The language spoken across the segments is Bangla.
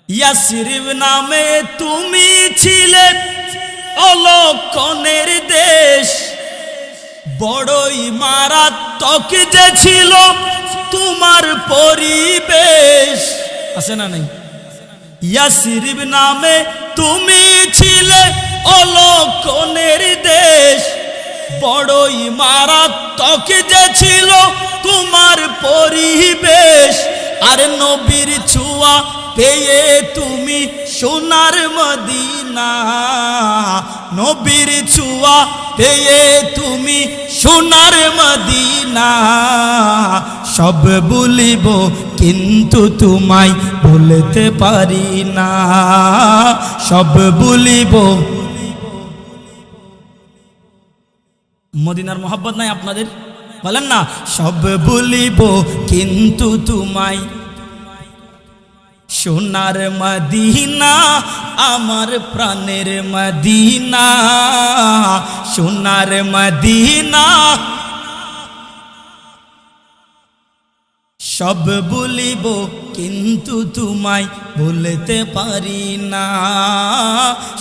ইয়াসরিব নামে তুমি ছিলে অলক্ষণের দেশ, বড়ই মারাত্মক যে ছিল তোমার পরিবেশ। আছে না নাই? ইয়াসরিব নামে তুমি ছিলে অলক্ষণের দেশ, বড়ই মারাত্মক যে ছিল তোমার পরিবেশ। আর নবীর ছোঁয়া পেয়ে তুমি সোনার মদিনা, নবীর ছোঁয়া পেয়ে তুমি সোনার মদিনা। সব ভুলিব কিন্তু তোমায় ভুলতে পারি না, সব ভুলিব। মদিনার মোহাব্বত নাই আপনাদের? বলেন না, সব ভুলিব কিন্তু তোমায়। সোনার মদিনা আমার প্রাণের মদিনা, সোনার মদিনা। সব ভুলিব কিন্তু তোমায় ভুলতে পারি না,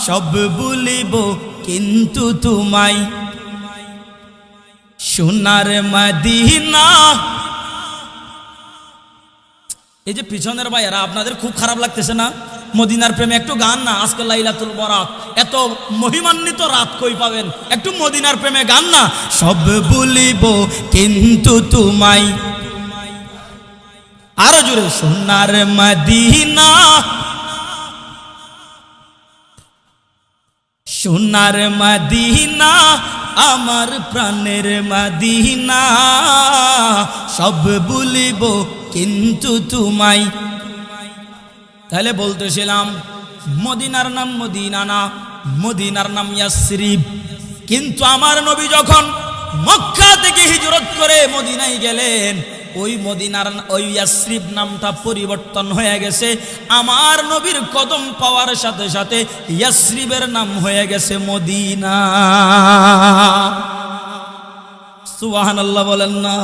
সব ভুলিব কিন্তু তোমায়। সোনার মদিনা। এই যে পিছনের ভাইয়েরা, আপনাদের খুব খারাপ লাগতেছে না? মদিনার প্রেমে একটু গান না। আজকে লাইলাতুল বরাত, এত মহিমান্বিত রাত কই পাবেন? একটু মদিনার প্রেমে গান না। সব ভুলিব কিন্তু তোমায়। আরো জোরে, সোনার মদিনা, সোনার মদিনা আমার প্রাণের মদিনা। সব ভুলিব কিন্তু তোমায়। তাহলে বলতেছিলাম মদিনার নাম মদিনা না, মদিনার নাম ইয়াসরিব। কিন্তু আমার নবী যখন মক্কা থেকে হিজরত করে মদিনায় গেলেন, ওই মদিনার ওই ইয়াসরিব নামটা পরিবর্তন হয়ে গেছে। আমার নবীর কদম পাওয়ার সাথে সাথে ইয়াসরিবের নাম হয়ে গেছে মদিনা। সুবহানাল্লাহ বলেন না?